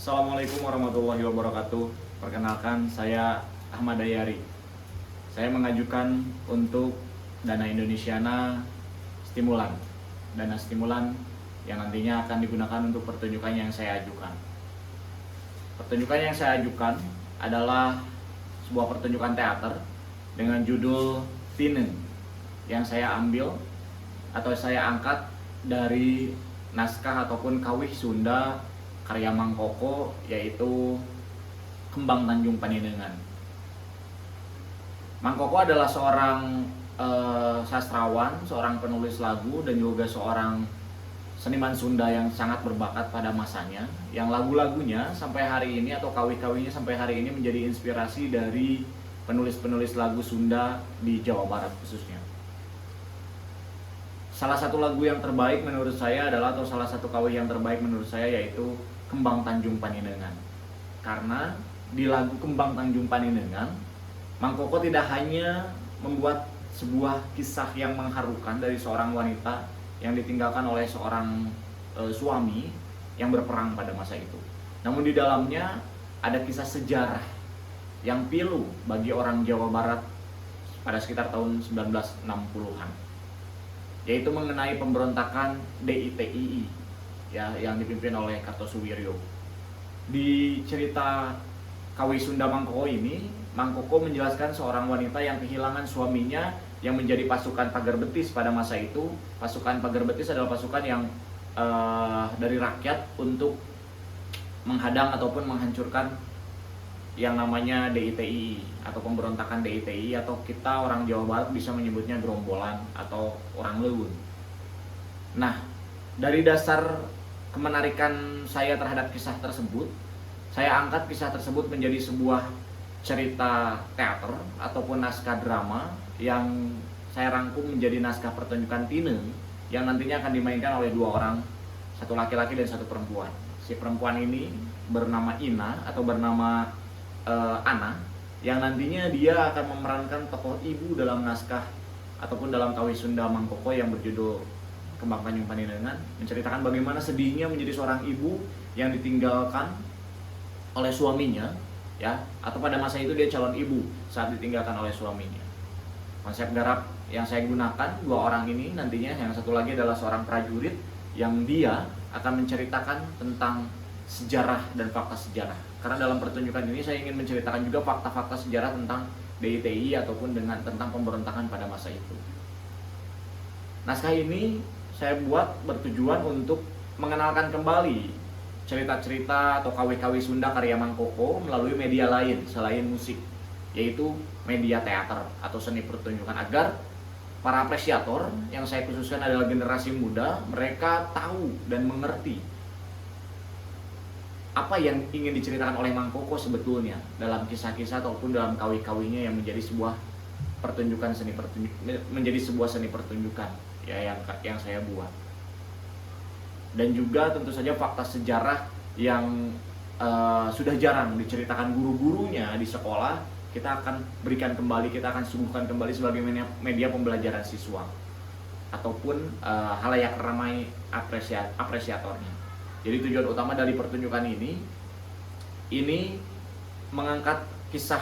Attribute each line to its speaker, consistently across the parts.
Speaker 1: Assalamualaikum warahmatullahi wabarakatuh. Perkenalkan, saya Ahmad Dayari. Saya mengajukan untuk Dana Indonesiana Stimulan. Dana stimulan yang nantinya akan digunakan untuk pertunjukan yang saya ajukan. Pertunjukan yang saya ajukan adalah sebuah pertunjukan teater dengan judul Tineng, yang saya ambil atau saya angkat dari naskah ataupun kawih Sunda karya Mang Koko, yaitu Kembang Tanjung Paninengan. Mang Koko adalah seorang sastrawan, seorang penulis lagu, dan juga seorang seniman Sunda yang sangat berbakat pada masanya, yang lagu-lagunya sampai hari ini atau kawih-kawihnya sampai hari ini menjadi inspirasi dari penulis-penulis lagu Sunda di Jawa Barat khususnya. Salah satu lagu yang terbaik menurut saya adalah, atau salah satu kawih yang terbaik menurut saya, yaitu Kembang Tanjung Paninengan. Karena di lagu Kembang Tanjung Paninengan, Mang Koko tidak hanya membuat sebuah kisah yang mengharukan dari seorang wanita yang ditinggalkan oleh seorang suami yang berperang pada masa itu. Namun di dalamnya ada kisah sejarah yang pilu bagi orang Jawa Barat pada sekitar tahun 1960-an. Yaitu mengenai pemberontakan DITII, ya, yang dipimpin oleh Kartosuwiryo. Di cerita kawih Sunda Mang Koko ini, Mang Koko menjelaskan seorang wanita yang kehilangan suaminya yang menjadi pasukan pagar betis pada masa itu. Pasukan pagar betis adalah pasukan yang dari rakyat untuk menghadang ataupun menghancurkan yang namanya DITII atau pemberontakan DITII, atau kita orang Jawa Barat bisa menyebutnya gerombolan atau orang lewun. Nah, dari dasar kemenarikan saya terhadap kisah tersebut, saya angkat kisah tersebut menjadi sebuah cerita teater ataupun naskah drama yang saya rangkum menjadi naskah pertunjukan Tineng yang nantinya akan dimainkan oleh dua orang, satu laki-laki dan satu perempuan. Si perempuan ini bernama Ina atau bernama Ana, yang nantinya dia akan memerankan tokoh ibu dalam naskah ataupun dalam kawih Sunda Mang Koko yang berjudul Kembang Tanjung Paninengan, menceritakan bagaimana sedihnya menjadi seorang ibu yang ditinggalkan oleh suaminya, ya, atau pada masa itu dia calon ibu saat ditinggalkan oleh suaminya. Konsep garap yang saya gunakan, dua orang ini nantinya, yang satu lagi adalah seorang prajurit yang dia akan menceritakan tentang sejarah dan fakta sejarah. Karena dalam pertunjukan ini saya ingin menceritakan juga fakta-fakta sejarah tentang DITII ataupun tentang pemberontakan pada masa itu. Naskah ini saya buat bertujuan untuk mengenalkan kembali cerita-cerita atau kawih-kawih Sunda karya Mang Koko melalui media lain selain musik, yaitu media teater atau seni pertunjukan, agar para apresiator yang saya khususkan adalah generasi muda, mereka tahu dan mengerti apa yang ingin diceritakan oleh Mang Koko sebetulnya dalam kisah-kisah ataupun dalam kawih-kawihnya yang menjadi sebuah pertunjukan menjadi sebuah seni pertunjukan, ya, yang saya buat. Dan juga tentu saja fakta sejarah yang sudah jarang diceritakan guru-gurunya di sekolah, kita akan berikan kembali, kita akan suguhkan kembali sebagai media pembelajaran siswa ataupun halayak ramai apresiatornya. Jadi tujuan utama dari pertunjukan ini mengangkat kisah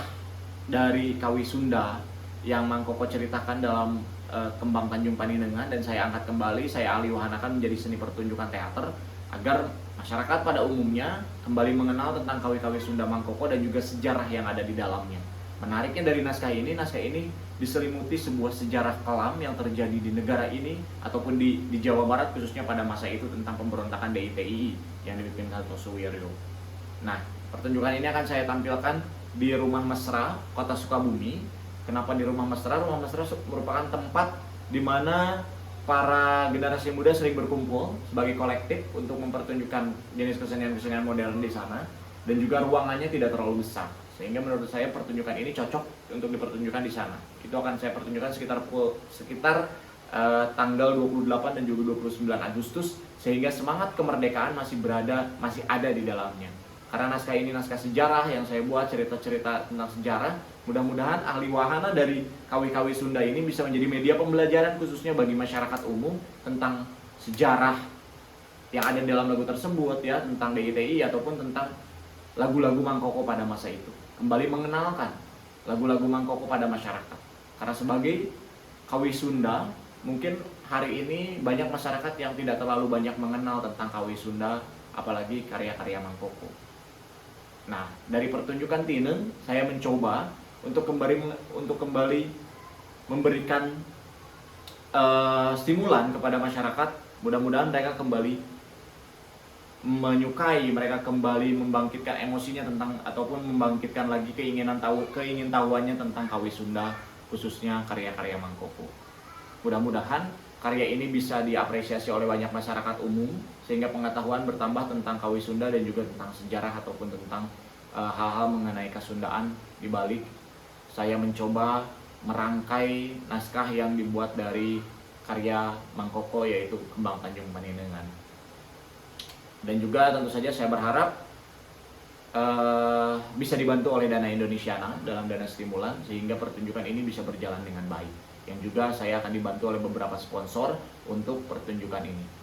Speaker 1: dari kawih Sunda yang Mang Koko ceritakan dalam Kembang Tanjung Paninengan, dan saya angkat kembali, saya alihwahanakan menjadi seni pertunjukan teater agar masyarakat pada umumnya kembali mengenal tentang kawih-kawih Sunda Mang Koko dan juga sejarah yang ada di dalamnya. Menariknya dari naskah ini diselimuti sebuah sejarah kelam yang terjadi di negara ini ataupun di Jawa Barat khususnya pada masa itu tentang pemberontakan DITII yang dipimpin Kartosuwiryo. Nah, pertunjukan ini akan saya tampilkan di Rumah Mesra, Kota Sukabumi. Kenapa di Rumah Mesra? Rumah Mesra merupakan tempat di mana para generasi muda sering berkumpul sebagai kolektif untuk mempertunjukkan jenis kesenian-kesenian modern di sana, dan juga ruangannya tidak terlalu besar. Sehingga menurut saya pertunjukan ini cocok untuk dipertunjukkan di sana. Itu akan saya pertunjukkan sekitar tanggal 28 dan juga 29 Agustus, sehingga semangat kemerdekaan masih ada di dalamnya. Karena naskah ini naskah sejarah yang saya buat, cerita-cerita tentang sejarah. Mudah-mudahan ahli wahana dari kawih-kawih Sunda ini bisa menjadi media pembelajaran khususnya bagi masyarakat umum tentang sejarah yang ada dalam lagu tersebut ya, tentang DITI ataupun tentang lagu-lagu Mang Koko pada masa itu. Kembali mengenalkan lagu-lagu Mang Koko pada masyarakat. Karena sebagai Kawi Sunda, mungkin hari ini banyak masyarakat yang tidak terlalu banyak mengenal tentang Kawi Sunda, apalagi karya-karya Mang Koko. Nah, dari pertunjukan Tineng, saya mencoba untuk kembali memberikan stimulan kepada masyarakat. Mudah-mudahan mereka kembali menyukai, mereka kembali membangkitkan emosinya tentang, ataupun membangkitkan lagi keingintahuannya tentang Kawi Sunda, khususnya karya-karya Mang Koko. Mudah-mudahan karya ini bisa diapresiasi oleh banyak masyarakat umum, sehingga pengetahuan bertambah tentang Kawi Sunda dan juga tentang sejarah ataupun tentang hal-hal mengenai kesundaan. Di balik saya mencoba merangkai naskah yang dibuat dari karya Mang Koko, yaitu Kembang Tanjung Paninengan. Dan juga tentu saja saya berharap bisa dibantu oleh Dana Indonesiana dalam dana stimulan, sehingga pertunjukan ini bisa berjalan dengan baik. Yang juga saya akan dibantu oleh beberapa sponsor untuk pertunjukan ini.